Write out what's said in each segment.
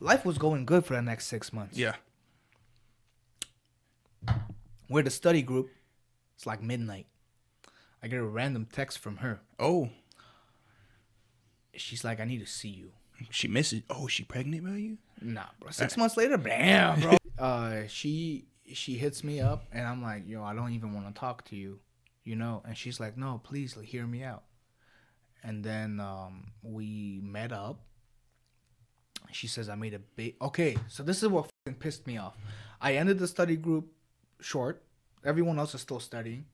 Life was going good for the next 6 months. Yeah. We're the study group. It's like midnight. I get a random text from her. Oh, She's like, I need to see you. she misses. Oh, she pregnant by you? Nah, bro. 6 months later, bam, bro. She hits me up, and I'm like, yo, I don't even want to talk to you, And she's like, no, please hear me out. And then we met up. She says I made a big. Okay, so this is what fucking pissed me off. I ended the study group short. Everyone else is still studying.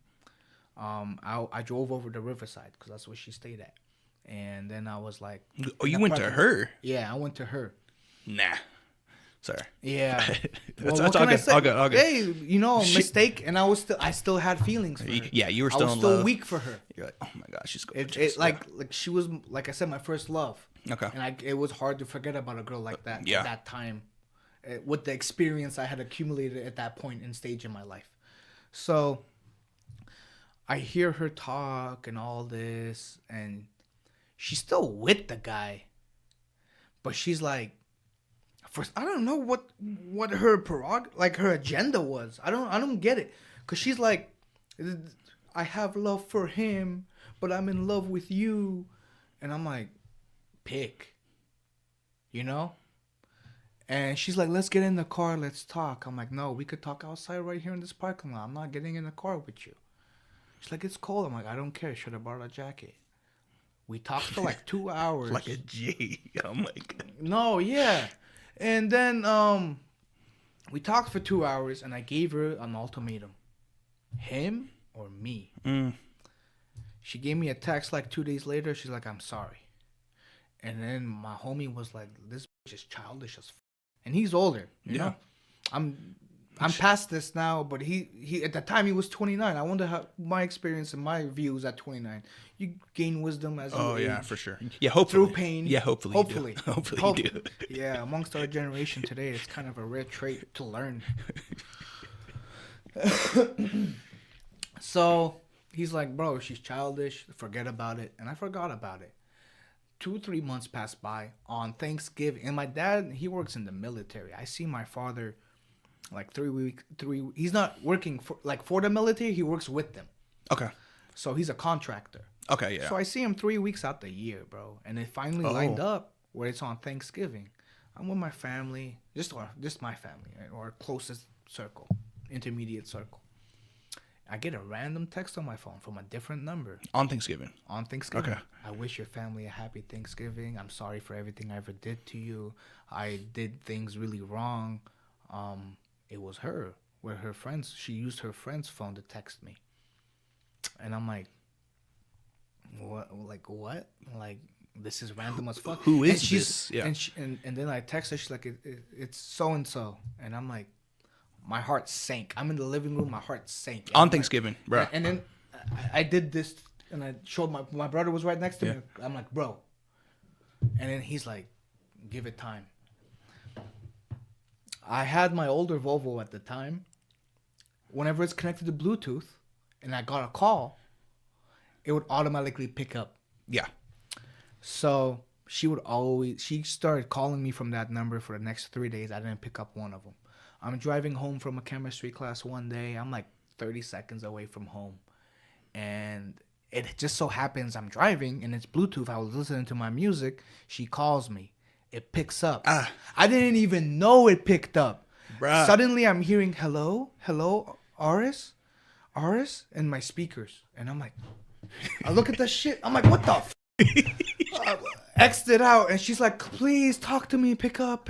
I drove over to Riverside because that's where she stayed at. And then I was like, Oh, you went to her? Yeah, I went to her. Nah. Sorry. Yeah. That's what all can I good. say? All good. All good. Hey, a mistake, and I still had feelings for her. Yeah, you were I still was in still love. weak for her. You're like, oh my gosh, she's going. Like she was, like I said, my first love. Okay. And it was hard to forget about a girl like that Yeah. at that time, with the experience I had accumulated at that point in stage in my life. So I hear her talk and all this, and she's still with the guy, but she's like, I don't know what her her agenda was. I don't get it, cause she's like, I have love for him, but I'm in love with you, and I'm like, pick, And she's like, let's get in the car, let's talk. I'm like, no, we could talk outside right here in this parking lot. I'm not getting in the car with you. She's like, it's cold. I'm like, I don't care. Should have brought a jacket. We talked for like 2 hours. Like a G. I'm like, no, yeah. And then we talked for 2 hours, and I gave her an ultimatum: him or me. She gave me a text like 2 days later. She's like, I'm sorry. And then my homie was like, this bitch is childish as f-. And he's older, you know? I'm past this now, but he at the time he was 29. I wonder how my experience and my views at 29. You gain wisdom as you age. yeah, for sure. Yeah, hopefully. Through pain. Yeah, hopefully. Hopefully. Hopefully you do. Yeah, amongst our generation today, it's kind of a rare trait to learn. So he's like, bro, she's childish. Forget about it. And I forgot about it. 2-3 months passed by on Thanksgiving. And my dad, he works in the military. I see my father like 3 weeks. He's not working for the military. He works with them. Okay. So he's a contractor. Okay, yeah. So I see him 3 weeks out the year, bro. And it finally lined up where it's on Thanksgiving. I'm with my family, just my family, or closest circle, intermediate circle. I get a random text on my phone from a different number. On Thanksgiving. On Thanksgiving. Okay. I wish your family a happy Thanksgiving. I'm sorry for everything I ever did to you. I did things really wrong. It was her, where her friends, she used her friend's phone to text me. And I'm like, what? Like, what? Like, this is random as fuck. Who is this? Yeah. And then I text her. She's like, it's so and so. And I'm like, my heart sank. I'm in the living room. My heart sank. On Thanksgiving, like, bro. And then I did this, and I showed my brother was right next to me. I'm like, bro. And then he's like, give it time. I had my older Volvo at the time. Whenever it's connected to Bluetooth, and I got a call, it would automatically pick up. Yeah. So she started calling me from that number for the next 3 days. I didn't pick up one of them. I'm driving home from a chemistry class one day. I'm like 30 seconds away from home. And it just so happens I'm driving and it's Bluetooth. I was listening to my music. She calls me. It picks up. I didn't even know it picked up. Bruh. Suddenly I'm hearing, hello, Aris, in my speakers. And I'm like, I look at the shit. I'm like, what the f-? X'd it out. And she's like, please talk to me. Pick up.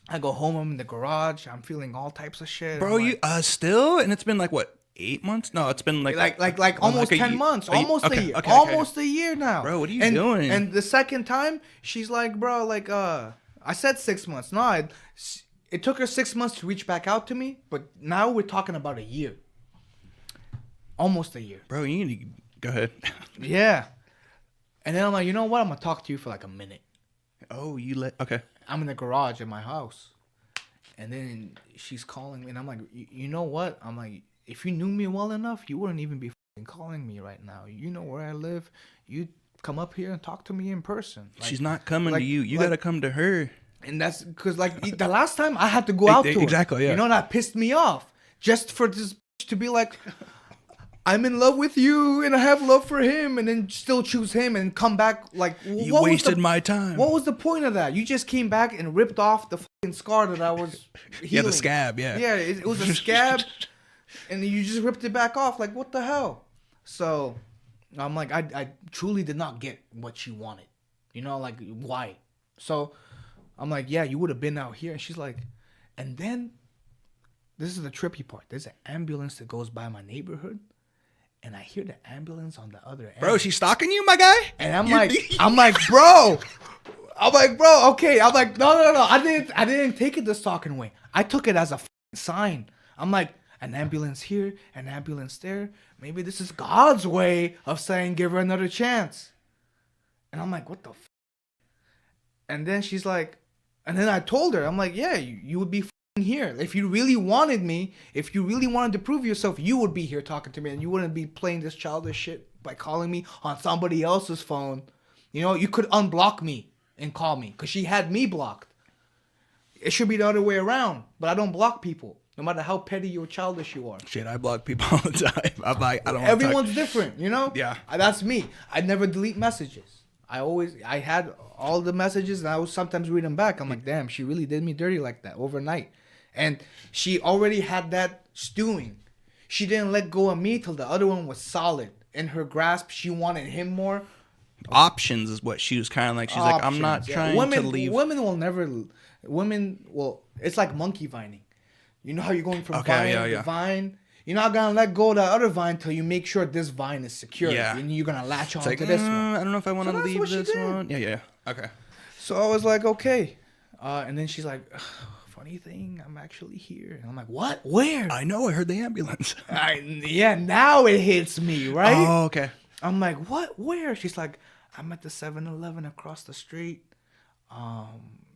I go home. I'm in the garage. I'm feeling all types of shit. Bro, you still? And it's been like what, 8 months? No, it's been like almost 10 months. Almost a year. Okay, almost a year now. Bro, what are you doing? And the second time, she's like, bro, like I said 6 months. No, it took her 6 months to reach back out to me, but now we're talking about a year. Almost a year. Bro, you need to go ahead. Yeah. And then I'm like, you know what? I'm gonna talk to you for like a minute. Oh, okay. I'm in the garage in my house. And then she's calling me. And I'm like, you know what? I'm like, if you knew me well enough, you wouldn't even be calling me right now. You know where I live. You come up here and talk to me in person. Like, She's not coming like- to you. You like- gotta come to her. And that's because, like, the last time I had to go out to her. Exactly, yeah. You know, that pissed me off. Just for this to be like, I'm in love with you and I have love for him, and then still choose him and come back like, You what was wasted the- my time. What was the point of that? You just came back and ripped off the fucking scar that I was healing. Yeah, the scab, yeah. Yeah, it was a scab, and you just ripped it back off. Like, what the hell? So, I'm like, I truly did not get what she wanted. You know, like, why? So, I'm like, yeah, you would have been out here. And she's like, and then, this is the trippy part. There's an ambulance that goes by my neighborhood, and I hear the ambulance on the other end. Bro, she's stalking you, my guy? And I'm like, bro. Okay. I'm like, no. I didn't take it the stalking way. I took it as a sign. I'm like, an ambulance here, an ambulance there. Maybe this is God's way of saying, give her another chance. And I'm like, what the And then she's like, and then I told her, I'm like, yeah, you would be here. If you really wanted me, if you really wanted to prove yourself, you would be here talking to me, and you wouldn't be playing this childish shit by calling me on somebody else's phone. You know, you could unblock me and call me, because she had me blocked. It should be the other way around, but I don't block people, no matter how petty or childish you are. Shit, I block people all the time. I'm like, I don't want Everyone's different, you know? Yeah. That's me. I never delete messages. I had all the messages, and I would sometimes read them back. I'm like, damn, she really did me dirty like that overnight. And she already had that stewing. She didn't let go of me till the other one was solid. In her grasp, she wanted him more. Options is what she was kind of like. She's like, I'm not Options, yeah. trying to leave. Women will never. It's like monkey vining. You know how you're going from vine to vine? You're not going to let go of the other vine till you make sure this vine is secure. Yeah. And you're going to latch on It's like, to this one. I don't know if I want to that's leave what she this did. one. Yeah. Okay. So I was like, okay. And then she's like, funny thing, I'm actually here. And I'm like, what? Where? I know. I heard the ambulance. Now it hits me, right? Oh, okay. I'm like, what? Where? She's like, I'm at the 7-Eleven across the street.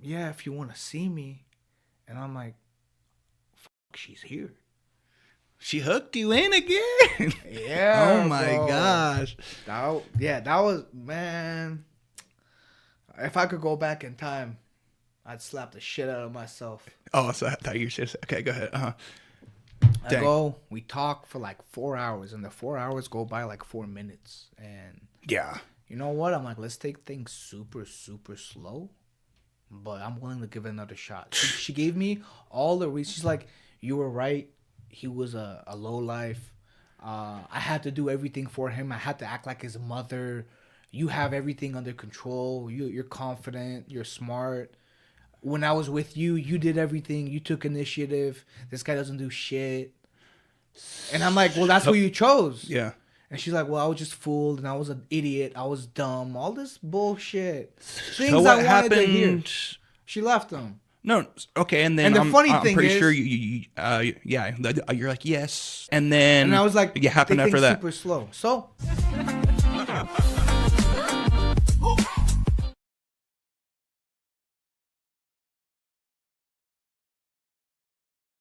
Yeah, if you want to see me. And I'm like, fuck, she's here. She hooked you in again. Yeah. Oh my bro. gosh. That was, man. If I could go back in time, I'd slap the shit out of myself. Oh, so I thought you were just okay. Go ahead. We talk for like 4 hours, and the 4 hours go by like 4 minutes. And Yeah. you know what? I'm like, let's take things super, super slow, but I'm willing to give it another shot. She gave me all the reasons. She's like, you were right. He was a low life. I had to do everything for him. I had to act like his mother. You have everything under control. You're confident. You're smart. When I was with you, you did everything. You took initiative. This guy doesn't do shit. And I'm like, well, that's what you chose. Yeah. And she's like, well, I was just fooled, and I was an idiot. I was dumb. All this bullshit. Things So what I wanted to hear. happened? She left him. No. Okay. And then And the funny I'm thing pretty is- sure you're like, yes. And then And I was like, what happened take after things that? super slow. So